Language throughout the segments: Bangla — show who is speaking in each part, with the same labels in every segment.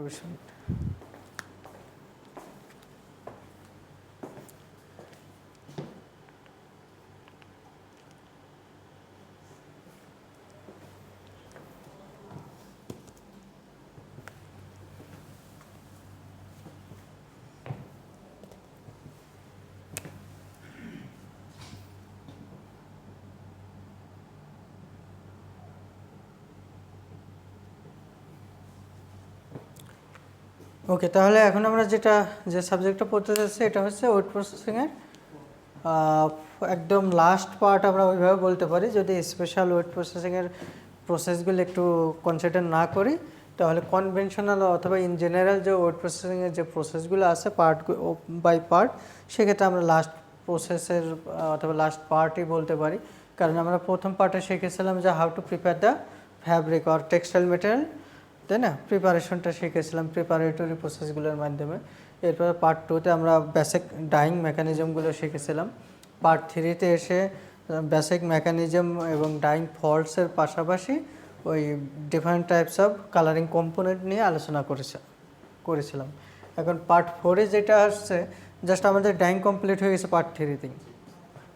Speaker 1: 20 মিনিট। ওকে, তাহলে এখন আমরা যে সাবজেক্টটা পড়তে যাচ্ছি এটা হচ্ছে ওয়েট প্রসেসিংয়ের একদম লাস্ট পার্ট আমরা ওইভাবে বলতে পারি। যদি স্পেশাল ওয়েট প্রসেসিংয়ের প্রসেসগুলো একটু কনসিডার না করি তাহলে কনভেনশনাল অথবা ইন জেনারেল যে ওয়েট প্রসেসিংয়ের যে প্রসেসগুলো আছে পার্ট বাই পার্ট, সেক্ষেত্রে আমরা লাস্ট প্রসেসের অথবা লাস্ট পার্টই বলতে পারি। কারণ আমরা প্রথম পার্টে শিখেছিলাম যে how to prepare the fabric or textile material, তাই না? প্রিপারেশনটা শিখেছিলাম প্রিপারেটরি প্রসেসগুলোর মাধ্যমে। এরপরে পার্ট 2তে আমরা বেসিক ডাইং মেকানিজমগুলো শিখেছিলাম। পার্ট 3তে এসে বেসিক মেকানিজম এবং ডাইং ফল্টসের পাশাপাশি ওই different types of colouring component নিয়ে আলোচনা করেছিলাম। এখন পার্ট 4-এ যেটা আসছে, জাস্ট আমাদের ডাইং কমপ্লিট হয়ে গেছে পার্ট 3-তেই।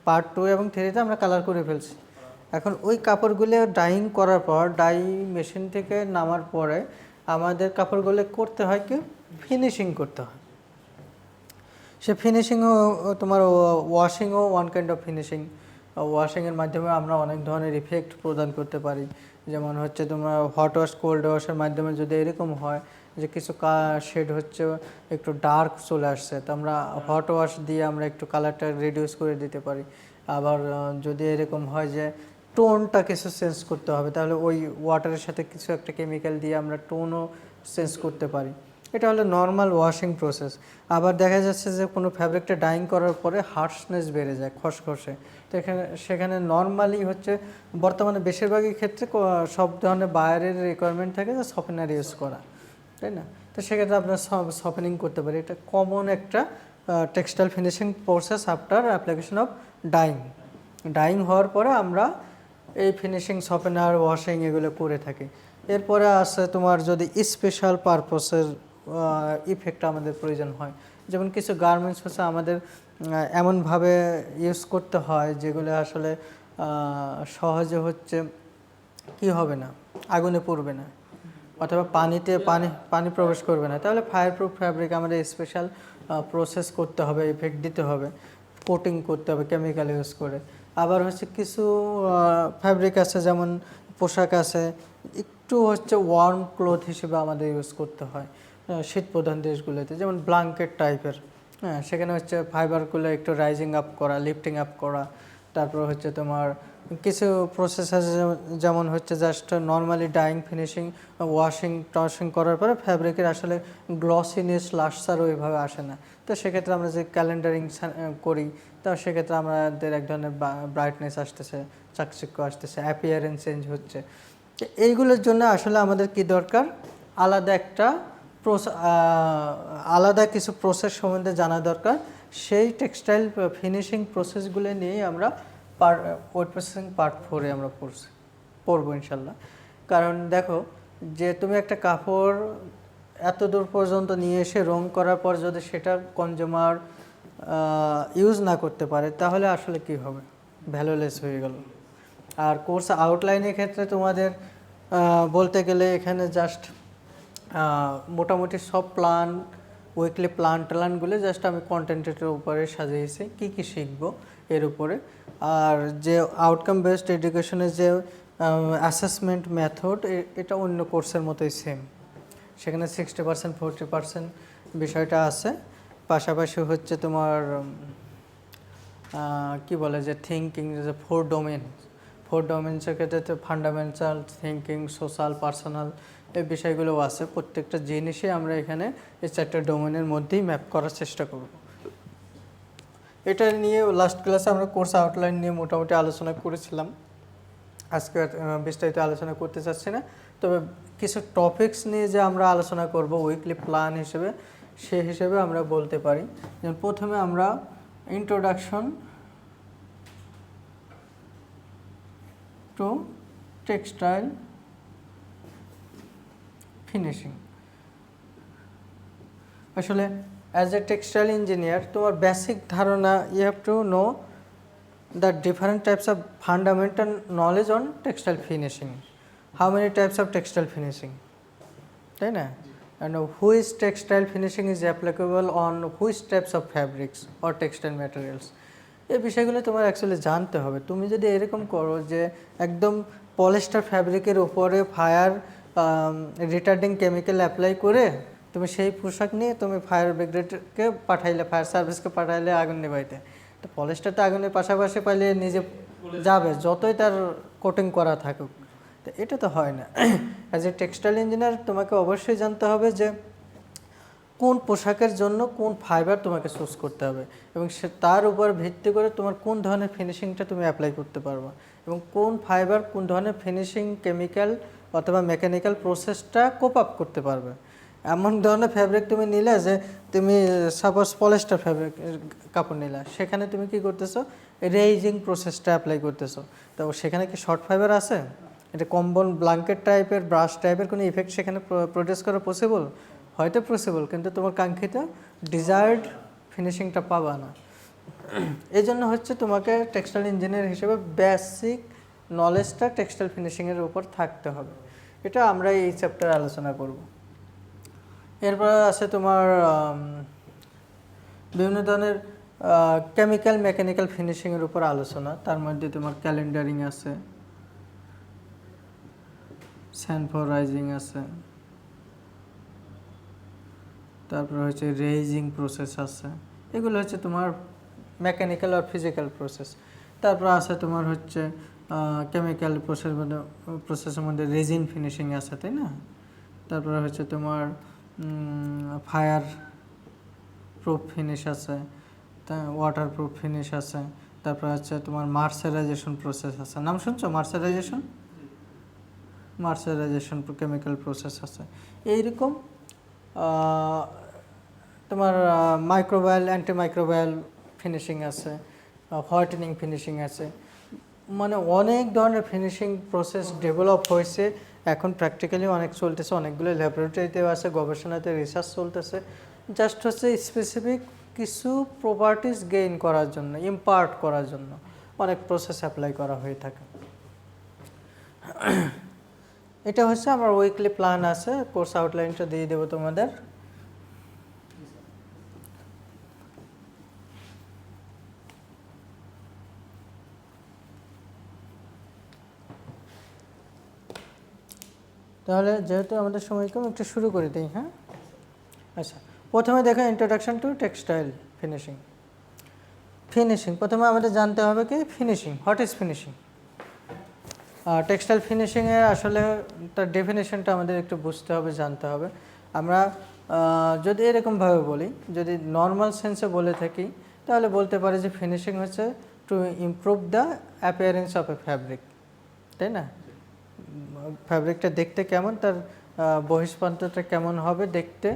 Speaker 1: পার্ট 2 এবং 3-তে আমরা কালার করে ফেলছি। এখন ওই কাপড়গুলো ডাইং করার পর, ডাই মেশিন থেকে নামার পরে আমাদের কাপড়গুলো করতে হয় কি ফিনিশিং করতে হয়। সে ফিনিশিংও তোমার ওয়াশিংও ওয়ান কাইন্ড অফ ফিনিশিং। ওয়াশিংয়ের মাধ্যমে আমরা অনেক ধরনের ইফেক্ট প্রদান করতে পারি। যেমন হচ্ছে তোমার হট ওয়াশ, কোল্ড ওয়াশের মাধ্যমে যদি এরকম হয় যে কিছু শেড হচ্ছে একটু ডার্ক চলে আসছে, তো আমরা হট ওয়াশ দিয়ে আমরা একটু কালারটা রিডিউস করে দিতে পারি। আবার যদি এরকম হয় যে টোনটা কিছু চেঞ্জ করতে হবে, তাহলে ওই ওয়াটারের সাথে কিছু একটা কেমিক্যাল দিয়ে আমরা টোনও চেঞ্জ করতে পারি। এটা হলো নর্মাল ওয়াশিং প্রসেস। আবার দেখা যাচ্ছে যে কোনো ফ্যাব্রিকটা ডাইং করার পরে হার্শনেস বেড়ে যায়, খসখসে, তো সেখানে নর্মালি হচ্ছে বর্তমানে বেশিরভাগই ক্ষেত্রে সব ধরনের বায়ারের রিকোয়ারমেন্ট থাকে যে সফেনার ইউজ করা, তাই না? তো সেক্ষেত্রে আপনার সফেনিং করতে পারি। এটা কমন একটা textile finishing process after application of dying হওয়ার পরে আমরা এই ফিনিশিং, সফেনার, ওয়াশিং এগুলো করে থাকি। এরপরে আছে তোমার যদি স্পেশাল পারপসের ইফেক্ট আমাদের প্রয়োজন হয়, যেমন কিছু গার্মেন্টস হচ্ছে আমাদের এমনভাবে ইউজ করতে হয় যেগুলো আসলে সহজে হচ্ছে কি হবে না, আগুনে পুড়বে না অথবা পানি প্রবেশ করবে না, তাহলে ফায়ারপ্রুফ ফ্যাব্রিক আমাদের স্পেশাল প্রসেস করতে হবে, ইফেক্ট দিতে হবে, কোটিং করতে হবে কেমিক্যাল ইউজ করে। আবার হচ্ছে কিছু ফ্যাব্রিক আছে, যেমন পোশাক আছে, একটু হচ্ছে ওয়ার্ম ক্লথ হিসেবে আমাদের ইউজ করতে হয় শীত প্রধান দেশগুলোতে, যেমন ব্ল্যাঙ্কেট টাইপের। হ্যাঁ, সেখানে হচ্ছে ফাইবারগুলো একটু রাইজিং আপ করা, লিফটিং আপ করা। তারপর হচ্ছে তোমার কিছু প্রসেস আছে যেমন হচ্ছে just normally dyeing, finishing, washing করার পরে ফ্যাব্রিকের আসলে গ্লসিনেস, লাস্টার ওইভাবে আসে না। তো সেক্ষেত্রে আমরা যে ক্যালেন্ডারিং করি, তো সেক্ষেত্রে আমাদের এক ধরনের ব্রাইটনেস আসতেছে, চাকচিক্য আসতেছে, অ্যাপিয়ারেন্স চেঞ্জ হচ্ছে। তো এইগুলোর জন্য আসলে আমাদের কি দরকার, আলাদা কিছু প্রসেস সম্বন্ধে জানা দরকার। সেই টেক্সটাইল ফিনিশিং প্রসেসগুলো নিয়েই আমরা ওয়েট প্রসেসিং পার্ট 4-এ আমরা পড়বো ইনশাল্লাহ। কারণ দেখো, যে তুমি একটা কাপড় এত দূর পর্যন্ত নিয়ে এসে রং করার পর যদি সেটা কনজিউমার ইউজ না করতে পারে, তাহলে আসলে কি হবে, ভ্যালুলেস হয়ে গেল। আর কোর্স আউটলাইনের ক্ষেত্রে তোমাদের বলতে গেলে এখানে জাস্ট মোটামুটি সব প্ল্যান, উইকলি প্ল্যানগুলো জাস্ট আমি কন্টেন্টের উপরে সাজিয়েছি, কি কি শিখবো এর উপরে। আর যে আউটকাম বেসড এডুকেশনের যে অ্যাসেসমেন্ট মেথড, এটা অন্য কোর্সের মতোই সেম। সেখানে 60% 40% বিষয়টা আছে। পাশাপাশি হচ্ছে তোমার কি বলে যে থিঙ্কিং, যে 4 ডোমেন্সের ক্ষেত্রে তো ফান্ডামেন্টাল, থিঙ্কিং, সোশ্যাল, পার্সোনাল, এই বিষয়গুলোও আছে। প্রত্যেকটা জিনিসই আমরা এখানে এই 4টা ডোমেনের মধ্যেই ম্যাপ করার চেষ্টা করব। এটা নিয়ে লাস্ট ক্লাসে আমরা কোর্স আউটলাইন নিয়ে মোটামুটি আলোচনা করেছিলাম। আজকে বিস্তারিত আলোচনা করতে চাচ্ছি না, তবে কিছু টপিকস নিয়ে যে আমরা আলোচনা করব উইকলি প্ল্যান হিসেবে, সেই হিসেবে আমরা বলতে পারি। যেমন প্রথমে আমরা ইন্ট্রোডাকশন টু টেক্সটাইল ফিনিশিং, আসলে অ্যাজ এ টেক্সটাইল ইঞ্জিনিয়ার তোমার বেসিক ধারণা you have to know the different types of fundamental knowledge on textile finishing, how many types of textile finishing, তাই না? And which textile finishing is applicable on which types of fabrics or textile materials. এই বিষয়গুলো তোমার অ্যাকচুয়ালি জানতে হবে। তুমি যদি এরকম করো যে একদম পলিস্টার ফ্যাব্রিকের উপরে ফায়ার রিটার্ডিং কেমিক্যাল অ্যাপ্লাই করে তুমি সেই পোশাক নিয়ে তুমি ফায়ার ব্রিগেডকে পাঠাইলে, ফায়ার সার্ভিসকে পাঠাইলে আগুন নেভাইতে, তো পলিস্টার তো আগুনের পাশাপাশি পাইলে নিজে যাবে যতই তার কোটিং করা থাকুক, তো এটা তো হয় না। অ্যাজ এ টেক্সটাইল ইঞ্জিনিয়ার তোমাকে অবশ্যই জানতে হবে যে কোন পোশাকের জন্য কোন ফাইবার তোমাকে চুজ করতে হবে এবং সে তার উপর ভিত্তি করে তোমার কোন ধরনের ফিনিশিংটা তুমি অ্যাপ্লাই করতে পারবে এবং কোন ফাইবার কোন ধরনের ফিনিশিং কেমিক্যাল অথবা মেকানিক্যাল প্রসেসটা কোপ আপ করতে পারবে। এমন ধরনের ফ্যাব্রিক তুমি নিলে যে তুমি সাপোজ পলিস্টার ফ্যাব্রিক কাপড় নিলা, সেখানে তুমি কি করতেছো, রেইজিং প্রসেসটা অ্যাপ্লাই করতেছো, তো সেখানে কি শর্ট ফাইবার আছে? এটা কম্বল ব্ল্যাঙ্কেট টাইপের ব্রাশ টাইপের কোনো ইফেক্ট সেখানে প্রডিউস করা পসিবল? হয়তো পসিবল, কিন্তু তোমার কাঙ্ক্ষিত ডিজায়ার্ড ফিনিশিংটা পাবা না। এই জন্য হচ্ছে তোমাকে টেক্সটাইল ইঞ্জিনিয়ার হিসেবে বেসিক নলেজটা টেক্সটাইল ফিনিশিংয়ের উপর থাকতে হবে। এটা আমরা এই চ্যাপ্টারে আলোচনা করব। এরপর আছে তোমার বিভিন্ন ধরনের কেমিক্যাল মেকানিক্যাল ফিনিশিংয়ের উপর আলোচনা। তার মধ্যে তোমার ক্যালেন্ডারিং আছে, স্যানফোরাইজিং আছে, তারপর হচ্ছে রেইজিং প্রসেস আছে, এগুলো হচ্ছে তোমার মেকানিক্যাল আর ফিজিক্যাল প্রসেস। তারপর আছে তোমার হচ্ছে কেমিক্যাল প্রসেসের মধ্যে রেজিন ফিনিশিং আছে, তাই না? তারপরে হচ্ছে তোমার ফায়ার প্রুফ ফিনিশ আছে, ওয়াটার প্রুফ ফিনিশ আছে, তারপর হচ্ছে তোমার মার্সারাইজেশন প্রসেস আছে। নাম শুনছো মার্সারাইজেশন? মার্সারাইজেশন কেমিক্যাল প্রসেস আছে। এইরকম তোমার মাইক্রোবায়াল অ্যান্টিমাইক্রোবায়াল ফিনিশিং আছে, হোয়াইটেনিং ফিনিশিং আছে, মানে অনেক ধরনের ফিনিশিং প্রসেস ডেভেলপ হয়েছে। এখন প্র্যাকটিক্যালি অনেক চলতেছে, অনেকগুলো ল্যাবরেটরিতেও আছে, গবেষণাতে রিসার্চ চলতেছে, জাস্ট হচ্ছে স্পেসিফিক কিছু প্রপার্টিস গেইন করার জন্য, ইম্পার্ট করার জন্য অনেক প্রসেস অ্যাপ্লাই করা হয়ে থাকে। এটা হচ্ছে আমার উইকলি প্ল্যান আছে, কোর্স আউটলাইনটা দিয়ে দেবো তোমাদের। তাহলে যেহেতু আমাদের সময় কম, একটু শুরু করে দিই। হ্যাঁ, আচ্ছা, প্রথমে দেখো introduction to textile finishing. Finishing প্রথমে আমাদের জানতে হবে কি finishing, what is finishing. Textile ফিনিশিংয়ের আসলে তার ডেফিনেশনটা আমাদের একটু বুঝতে হবে, জানতে হবে। আমরা যদি এরকমভাবে বলি, যদি নর্মাল সেন্সে বলে থাকি, তাহলে বলতে পারি যে ফিনিশিং হচ্ছে to improve the appearance of A fabric, তাই না? ফ্যাব্রিকটা দেখতে কেমন, তার বহিষ্প্রান্তটা কেমন হবে দেখতে,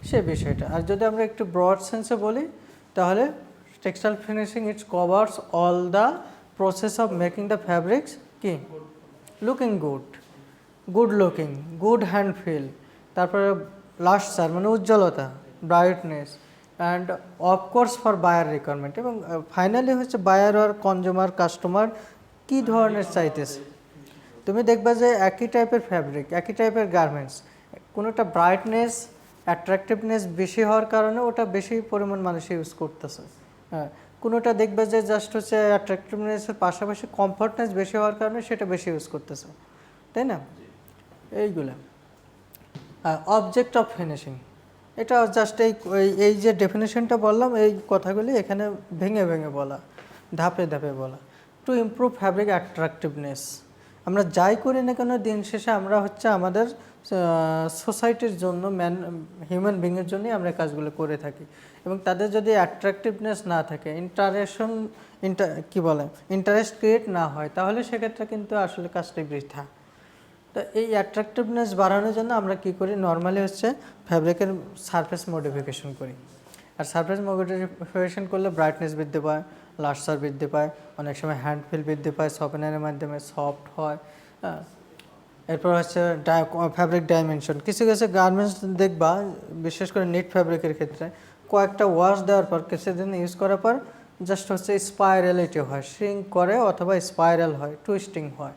Speaker 1: সে বিষয়টা। আর যদি আমরা একটু ব্রড সেন্সে বলি, তাহলে textile finishing its covers all the process of making the fabrics কি looking good, good looking, good hand feel, তারপরে লাস্টার মানে উজ্জ্বলতা, brightness, and of course for buyer requirement, এবং ফাইনালি হচ্ছে বায়ার আর কনজিউমার কাস্টমার কী ধরনের চাইতেছে। তুমি দেখবা যে একই টাইপের ফ্যাব্রিক, একই টাইপের গার্মেন্টস, কোনোটা ব্রাইটনেস অ্যাট্রাকটিভনেস বেশি হওয়ার কারণে ওটা বেশি পরিমাণ মানুষ ইউজ করতেছে। হ্যাঁ, কোনোটা দেখবে যে জাস্ট হচ্ছে অ্যাট্রাকটিভনেসের পাশাপাশি কমফর্টনেস বেশি হওয়ার কারণে সেটা বেশি ইউজ করতেছে, তাই না? এইগুলো অবজেক্ট অফ ফিনিশিং, এটা জাস্ট এই যে ডেফিনেশনটা বললাম, এই কথাগুলি এখানে ভেঙে ভেঙে বলা, ধাপে ধাপে বলা। টু ইমপ্রুভ ফ্যাব্রিক অ্যাট্রাকটিভনেস, আমরা যাই করি না কেন দিন শেষে আমরা হচ্ছে আমাদের সোসাইটির জন্য, হিউম্যান বিংয়ের জন্যই আমরা কাজগুলো করে থাকি, এবং তাদের যদি অ্যাট্রাকটিভনেস না থাকে, ইন্টারেস্ট ক্রিয়েট না হয়, তাহলে সেক্ষেত্রে কিন্তু আসলে কাজটি বৃথা। তো এই অ্যাট্রাকটিভনেস বাড়ানোর জন্য আমরা কি করি, নর্মালি হচ্ছে ফ্যাব্রিকের সারফেস মডিফিকেশন করি। আর সারফেস মডিফিকেশন করলে ব্রাইটনেস বৃদ্ধি পায়, লাস্টার বৃদ্ধি পায়, অনেক সময় হ্যান্ড ফিল বৃদ্ধি পায়, সফটওয়্যারের মাধ্যমে সফট হয়। এরপর হচ্ছে ফ্যাব্রিক ডাইমেনশন। কিছু কিছু গার্মেন্টস দেখবা, বিশেষ করে নেট ফ্যাব্রিকের ক্ষেত্রে কয়েকটা ওয়াশ দেওয়ার পর কিছুদিন ইউজ করার পর জাস্ট হচ্ছে স্পাইরালিটি হয়, শ্রিঙ্ক করে অথবা স্পাইরাল হয়, টুইস্টিং হয়।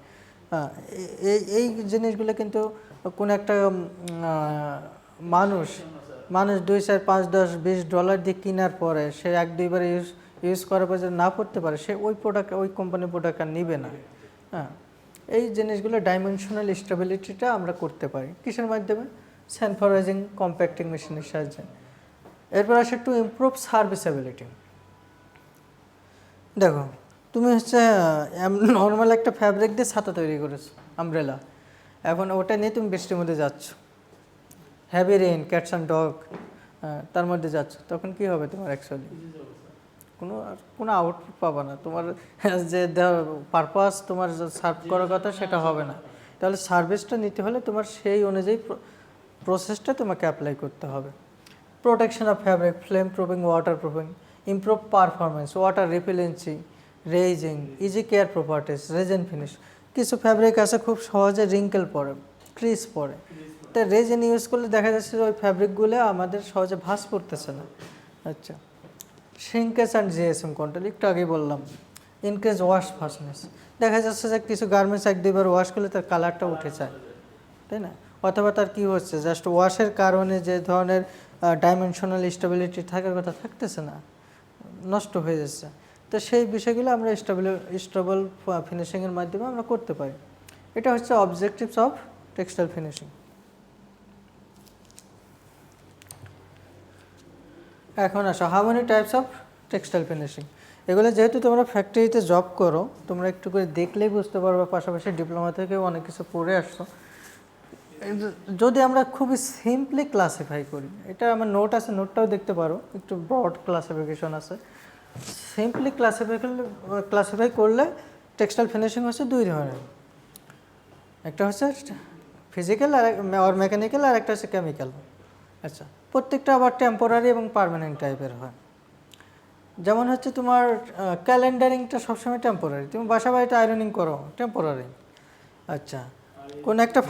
Speaker 1: এই জিনিসগুলো কিন্তু কোনো একটা মানুষ 2, 4, 5, 10, $20 দিয়ে কেনার পরে সে 1-2 বার ইউজ করার পর যদি না পড়তে পারে, সে ওই প্রোডাক্ট, ওই কোম্পানির প্রোডাক্ট আর নিবে না। হ্যাঁ, এই জিনিসগুলো ডাইমেনশনাল স্টেবিলিটিটা আমরা করতে পারি কিসের মাধ্যমে? স্যানফরাইজিং কম্প্যাক্টিং মেশিনের সাহায্যে। এরপর আসে টু ইমপ্রুভ সার্ভিসেবিলিটি। দেখো, তুমি হচ্ছে নর্মাল একটা ফ্যাব্রিক দিয়ে ছাতা তৈরি করেছো, আমব্রেলা, এখন ওটা নিয়ে তুমি বৃষ্টির মধ্যে যাচ্ছ, heavy rain, cats and dog, তার মধ্যে যাচ্ছ, তখন কি হবে তোমার? অ্যাকচুয়ালি কোনো আউটপুট পাবা না, তোমার যে পারপাস তোমার সার্ভ করার কথা সেটা হবে না। তাহলে সার্ভিসটা নিতে হলে তোমার সেই অনুযায়ী প্রসেসটা তোমাকে অ্যাপ্লাই করতে হবে। Protection of fabric, flame proofing, water proofing, improve performance, water repellency, raising, easy care properties, resin finish. কিছু ফ্যাব্রিক আছে খুব সহজে রিঙ্কেল পড়ে, ক্রিজ পড়ে, তা রেজিন ইউজ করলে দেখা যাচ্ছে যে ওই ফ্যাব্রিকগুলো আমাদের সহজে ভাঁজ পড়তেছে না। আচ্ছা, শ্রিঙ্কেজ অ্যান্ড জিএসএম কন্ট্রোল, একটু আগেই বললাম। ইনক্রিজ ওয়াশ ফাস্টনেস, দেখা যাচ্ছে যে কিছু গার্মেন্টস 1-2 বার ওয়াশ করলে তার কালারটা উঠে যায়, তাই না? অথবা তার কি হচ্ছে, জাস্ট ওয়াশের কারণে যে ধরনের ডাইমেনশনাল স্টেবিলিটি থাকার কথা থাকতেছে না, নষ্ট হয়ে যাচ্ছে। তো সেই বিষয়গুলো আমরা স্টেবল ফিনিশিংয়ের মাধ্যমে আমরা করতে পারি। এটা হচ্ছে অবজেক্টিভস অফ টেক্সটাইল ফিনিশিং। এখন আসো, how many types of textile finishing. এগুলো যেহেতু তোমরা ফ্যাক্টরিতে জব করো, তোমরা একটু করে দেখলেই বুঝতে পারবে, পাশাপাশি ডিপ্লোমা থেকেও অনেক কিছু পড়ে আসছো। যদি আমরা খুবই সিম্পলি ক্লাসিফাই করি, এটা আমার নোট আছে, নোটটাও দেখতে পারো, একটু ব্রড ক্লাসিফিকেশন আছে। সিম্পলি ক্লাসিফাই করলে টেক্সটাইল ফিনিশিং হচ্ছে 2 ধরনের, একটা হচ্ছে ফিজিক্যাল আর মেকানিক্যাল, আর একটা হচ্ছে কেমিক্যাল। আচ্ছা, প্রত্যেকটা আবার টেম্পোরারি এবং পার্মানেন্ট টাইপের হয়। যেমন হচ্ছে তোমার ক্যালেন্ডারিংটা সবসময় টেম্পোরারি, তুমি বাসা বাড়িতে আয়রনিং করো, টেম্পোরারি। আচ্ছা, কোনো একটা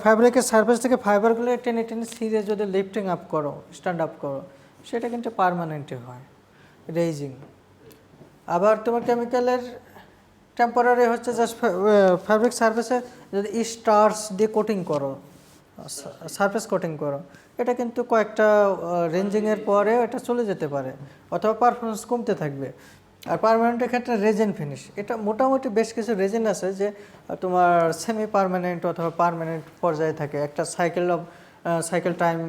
Speaker 1: ফ্যাব্রিকের সারফেস থেকে ফাইবারগুলো টেনে টেনে সিরে যদি লিফটিং আপ করো, স্ট্যান্ড আপ করো, সেটা কিন্তু পার্মানেন্টই হয়, রেজিং। আবার তোমার কেমিক্যালের টেম্পোরারি হচ্ছে জাস্ট ফ্যাব্রিক সারফেসে যদি স্টার্স দিয়ে কোটিং করো, সারফেস কোটিং করো, এটা কিন্তু কয়েকটা রেঞ্জিংয়ের পরে এটা চলে যেতে পারে অথবা পারফরমেন্স কমতে থাকবে। আর পার্মানেন্টের ক্ষেত্রে রেজিন ফিনিশ, এটা মোটামুটি বেশ কিছু রেজিন আছে যে তোমার সেমি পার্মানেন্ট অথবা পার্মানেন্ট পর্যায়ে থাকে, একটা সাইকেল টাইম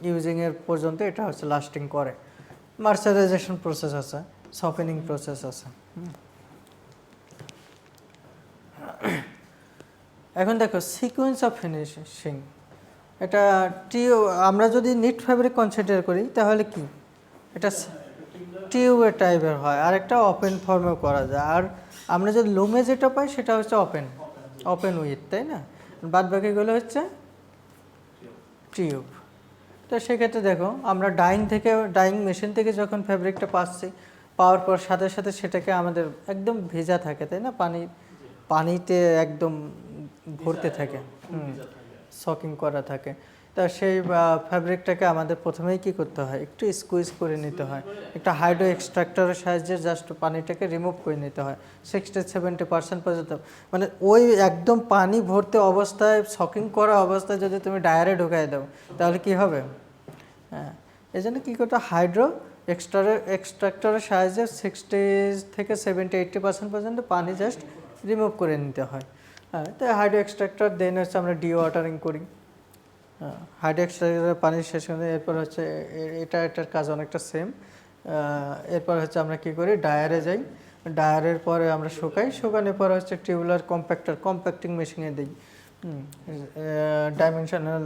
Speaker 1: ইউজিংয়ের পর্যন্ত এটা হচ্ছে লাস্টিং করে। মার্চারাইজেশন প্রসেস আছে, সফেনিং প্রসেস আছে। এখন দেখো সিকোয়েন্স অফ ফিনিশিং, এটা আমরা যদি নিট ফ্যাব্রিক কনসিডার করি তাহলে কি এটা টিউবের টাইপের হয়, আর একটা ওপেন ফর্মেও করা যায়। আর আমরা যদি লুমে যেটা পাই সেটা হচ্ছে ওপেন উইথ, তাই না? বাদ বাকিগুলো হচ্ছে টিউব। তো সেক্ষেত্রে দেখো, আমরা ডাইং মেশিন থেকে যখন ফ্যাব্রিকটা পাওয়ার পর সাথে সাথে সেটাকে আমাদের একদম ভেজা থাকে, তাই না? পানিতে একদম ভরতে থাকে, সকিং করা থাকে। তা সেই ফ্যাব্রিকটাকে আমাদের প্রথমেই কি করতে হয়, একটু স্কুইজ করে নিতে হয়, একটা হাইড্রো এক্সট্রাক্টরের সাহায্যে জাস্ট পানিটাকে রিমুভ করে নিতে হয় 60-70% পর্যন্ত। মানে ওই একদম পানি ভর্তি অবস্থায়, সকিং করা অবস্থায় যদি তুমি ডায়ারে ঢুকাই দাও তাহলে কি হবে? হ্যাঁ, এই জন্য কী করতে, হাইড্রো এক্সট্রাক্টরের সাহায্যে 60-70-80% পর্যন্ত পানি জাস্ট রিমুভ করে নিতে হয়। হ্যাঁ, তো হাইড্রো এক্সট্রাক্টর দেন হচ্ছে আমরা ওয়াটারিং করি, হাইড্রো এক্সট্রাক্টরের পানির শেষ করে। এরপর হচ্ছে এটার কাজ অনেকটা সেম। এরপর হচ্ছে আমরা কি করি, ডায়ারে যাই, ডায়ারের পরে আমরা শুকানোর পরে হচ্ছে টিউবুলার কম্প্যাক্টিং মেশিনে দিই, ডাইমেনশনাল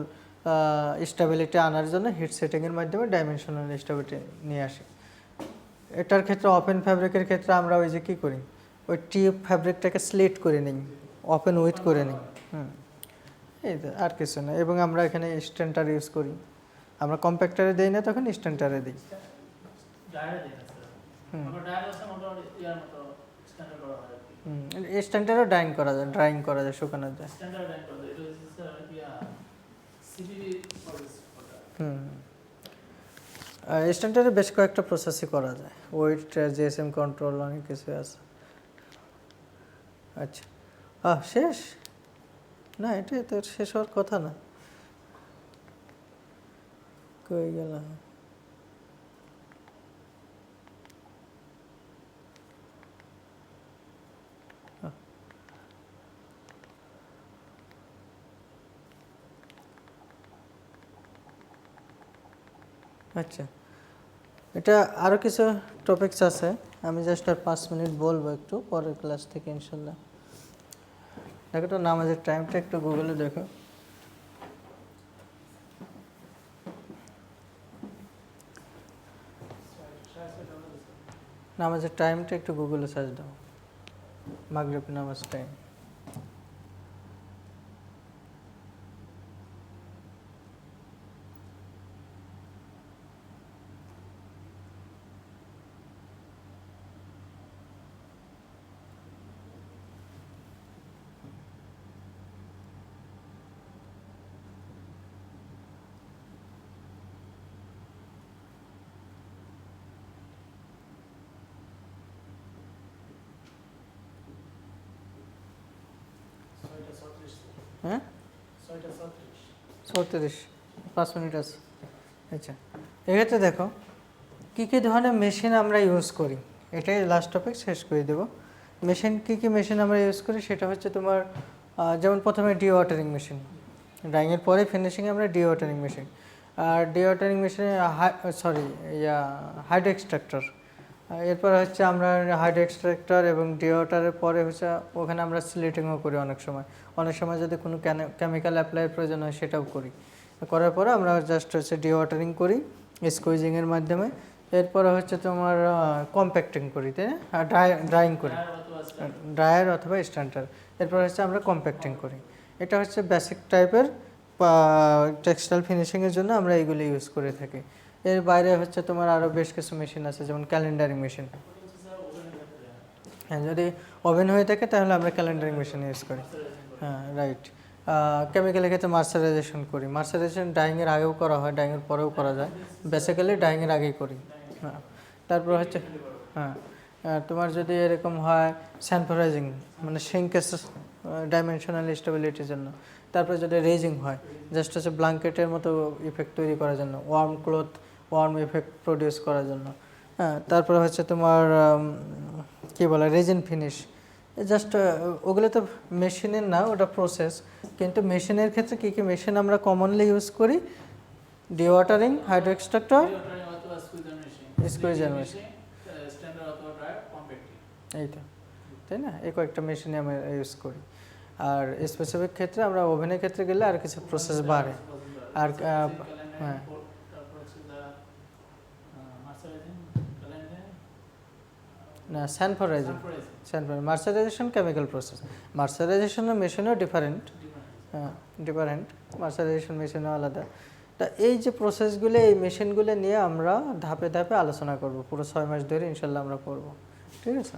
Speaker 1: স্টেবিলিটি আনার জন্য হিট সেটিংয়ের মাধ্যমে ডাইমেনশনাল স্টেবিলিটি নিয়ে আসি। এটার ক্ষেত্রে ওপেন ফ্যাব্রিকের ক্ষেত্রে আমরা ওই যে কী করি, ওই টিউব ফ্যাব্রিকটাকে স্লিট করে নিই, ওপেন উইথ করে নিই, এই তো, আর কিছু না। এবং আমরা এখানে স্ট্যান্ডার ইউজ করি, আমরা কম্প্যাক্টারে দিই না, তখন স্ট্যান্ডারে দিই। স্ট্যান্ডার্ডও ড্রাইং করা যায় শুকানো যায়।
Speaker 2: স্ট্যান্ডার্ড ডাইং করা যায়, এটা হচ্ছে স্যার সিপিবি প্রসেস ওটা।
Speaker 1: স্ট্যান্ডার্ডে বেশ কয়েকটা প্রসেসই করা যায়, ওয়েট জিএসএম কন্ট্রোল অনেক কিছু আছে। আচ্ছা শেষ না, এটা তো শেষ হওয়ার কথা না, কই গেলাম? আচ্ছা, এটা আরও কিছু টপিকস আছে, আমি জাস্ট আর 5 মিনিট বলবো একটু পরের ক্লাস থেকে ইনশাল্লাহ। দেখো তো নামাজের টাইমটা একটু গুগলে দেখো। নামাজের টাইমটা একটু গুগলে সার্চ দাও, মাগরিব নামাজ টাইম। হ্যাঁ 36, 5 মিনিট আছে। আচ্ছা, এক্ষেত্রে দেখো কী কী ধরনের মেশিন আমরা ইউজ করি, এটাই লাস্ট টপিক, শেষ করে দেবো। মেশিন কী কী মেশিন আমরা ইউজ করি সেটা হচ্ছে তোমার যেমন প্রথমে ডি ওয়াটারিং মেশিন, ড্রাইংয়ের পরে ফিনিশিংয়ে আমরা ডি ওয়াটারিং মেশিন, আর ডি ওয়াটারিং মেশিনে হাইড্রো এক্সট্রাক্টর, এরপর হচ্ছে আমরা হাইড্রো এক্সট্রাক্টর এবং ডি ওয়াটারের পরে হচ্ছে ওখানে আমরা সিলেটিংও করি, অনেক সময় যদি কোনো কেমিক্যাল অ্যাপ্লাইয়ের প্রয়োজন হয় সেটাও করি। করার পরে আমরা জাস্ট হচ্ছে ডি ওয়াটারিং করি স্কুইজিংয়ের মাধ্যমে, এরপরে হচ্ছে তোমার কম্প্যাক্টিং করি, তাই না, আর ড্রাইং করি, ড্রায়ার অথবা স্ট্যান্ডার, এরপর হচ্ছে আমরা কম্প্যাক্টিং করি। এটা হচ্ছে বেসিক টাইপের টেক্সটাইল ফিনিশিংয়ের জন্য আমরা এইগুলো ইউজ করে থাকি। এর বাইরে হচ্ছে তোমার আরও বেশ কিছু মেশিন আছে, যেমন ক্যালেন্ডারিং মেশিন। হ্যাঁ, যদি ওভেন হয়ে থাকে তাহলে আমরা ক্যালেন্ডারিং মেশিন ইউজ করি। হ্যাঁ রাইট। কেমিক্যালের ক্ষেত্রে মার্সারাইজেশন করি, মার্সারাইজেশন ডাইংয়ের আগেও করা হয়, ডাইংয়ের পরেও করা যায়, বেসিক্যালি ডাইংয়ের আগেই করি। হ্যাঁ, তারপর হচ্ছে তোমার যদি এরকম হয় স্যানফোরাইজিং, মানে সিঙ্কেস ডাইমেনশনাল স্টেবিলিটির জন্য। তারপরে যদি রেজিং হয় জাস্ট হচ্ছে ব্ল্যাঙ্কেটের মতো ইফেক্ট তৈরি করার জন্য, ওয়ার্ম ইফেক্ট প্রডিউস করার জন্য। হ্যাঁ, তারপরে হচ্ছে তোমার কী বলে রেজিন ফিনিশ, জাস্ট ওগুলো তো মেশিনের না, ওটা প্রসেস। কিন্তু মেশিনের ক্ষেত্রে কী কী মেশিন আমরা কমনলি ইউজ করি? D watering, hydro extractor, squeezer machine, এই তো, তাই না, এই কয়েকটা মেশিনে আমরা ইউজ করি। আর স্পেসিফিক ক্ষেত্রে আমরা ওভেনের ক্ষেত্রে গেলে আর কিছু প্রসেস বাড়ে। আর হ্যাঁ, না স্যানফোরাইজিং, মার্সারাইজেশন কেমিক্যাল প্রসেস, মার্সারাইজেশনের মেশিনও ডিফারেন্ট, মার্সারাইজেশন মেশিনও আলাদা। তা এই যে প্রসেসগুলো, এই মেশিনগুলো নিয়ে আমরা ধাপে ধাপে আলোচনা করব, পুরো 6 মাস ধরে ইনশাল্লাহ আমরা করব, ঠিক আছে।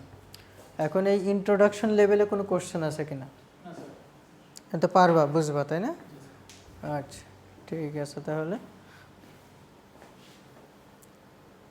Speaker 1: এখন এই ইন্ট্রোডাকশন লেভেলে কোনো কোশ্চেন আছে কিনা? তো পারবা, বুঝবা, তাই না? আচ্ছা ঠিক আছে তাহলে।